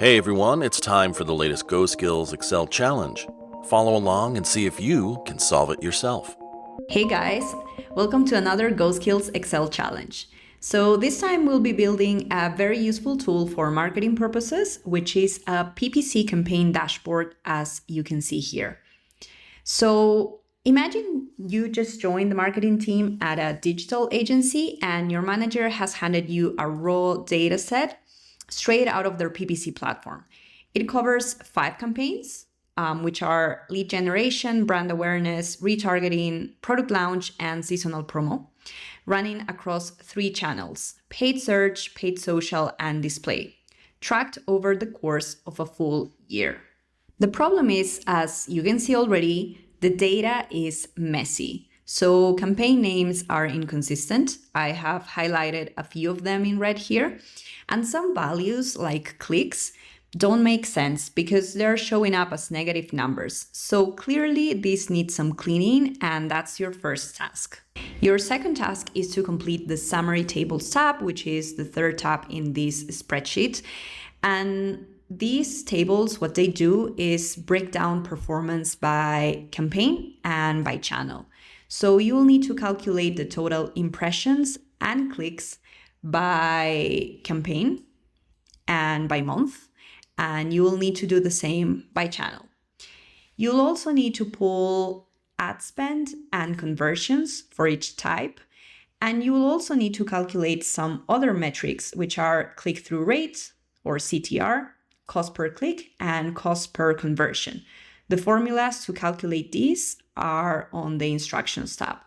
Hey everyone, it's time for the latest GoSkills Excel challenge. Follow along and see if you can solve it yourself. Hey guys, welcome to another GoSkills Excel challenge. So this time we'll be building a very useful tool for marketing purposes, which is a PPC campaign dashboard, as you can see here. So imagine you just joined the marketing team at a digital agency and your manager has handed you a raw data set straight out of their PPC platform. It covers 5 campaigns, which are lead generation, brand awareness, retargeting, product launch, and seasonal promo, running across 3 channels: paid search, paid social, and display, tracked over the course of a full year. The problem is, as you can see already, the data is messy. So campaign names are inconsistent. I have highlighted a few of them in red here. And some values like clicks don't make sense because they're showing up as negative numbers. So clearly this needs some cleaning, and that's your first task. Your second task is to complete the summary tables tab, which is the third tab in this spreadsheet. And these tables, what they do is break down performance by campaign and by channel. So you will need to calculate the total impressions and clicks by campaign and by month, and you will need to do the same by channel. You'll also need to pull ad spend and conversions for each type, and you will also need to calculate some other metrics, which are click-through rate or CTR, cost per click, and cost per conversion. The formulas to calculate these are on the instructions tab.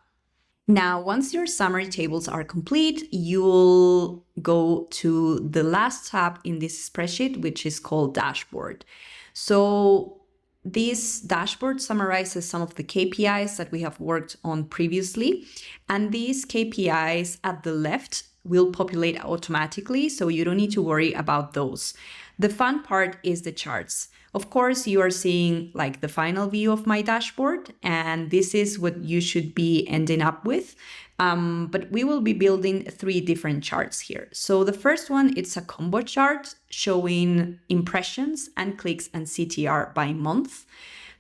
Now, once your summary tables are complete, you'll go to the last tab in this spreadsheet, which is called dashboard. So this dashboard summarizes some of the KPIs that we have worked on previously. And these KPIs at the left will populate automatically, so you don't need to worry about those. The fun part is the charts. Of course, you are seeing like the final view of my dashboard, and this is what you should be ending up with. But we will be building 3 different charts here. So the first one, it's a combo chart showing impressions and clicks and CTR by month.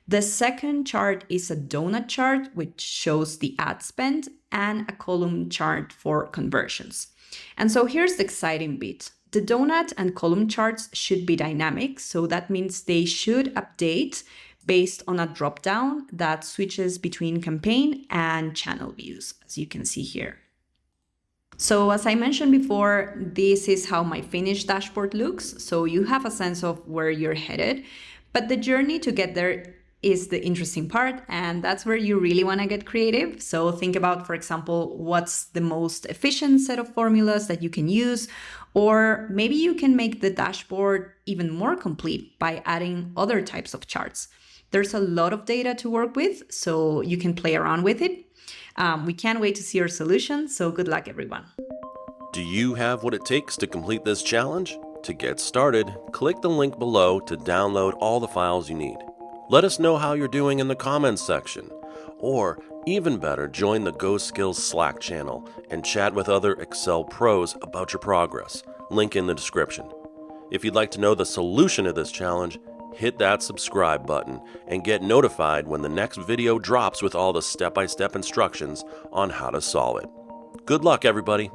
The second chart is a donut chart, which shows the ad spend, and a column chart for conversions. And so here's the exciting bit. The donut and column charts should be dynamic, so that means they should update based on a drop-down that switches between campaign and channel views, as you can see here. So as I mentioned before, this is how my finished dashboard looks, so you have a sense of where you're headed, but the journey to get there is the interesting part, and that's where you really want to get creative. So think about, for example, what's the most efficient set of formulas that you can use, or maybe you can make the dashboard even more complete by adding other types of charts. There's a lot of data to work with, so you can play around with it. We can't wait to see your solution, so good luck, everyone. Do you have what it takes to complete this challenge? To get started, click the link below to download all the files you need. Let us know how you're doing in the comments section. Or, even better, join the GoSkills Slack channel and chat with other Excel pros about your progress. Link in the description. If you'd like to know the solution to this challenge, hit that subscribe button and get notified when the next video drops with all the step-by-step instructions on how to solve it. Good luck, everybody!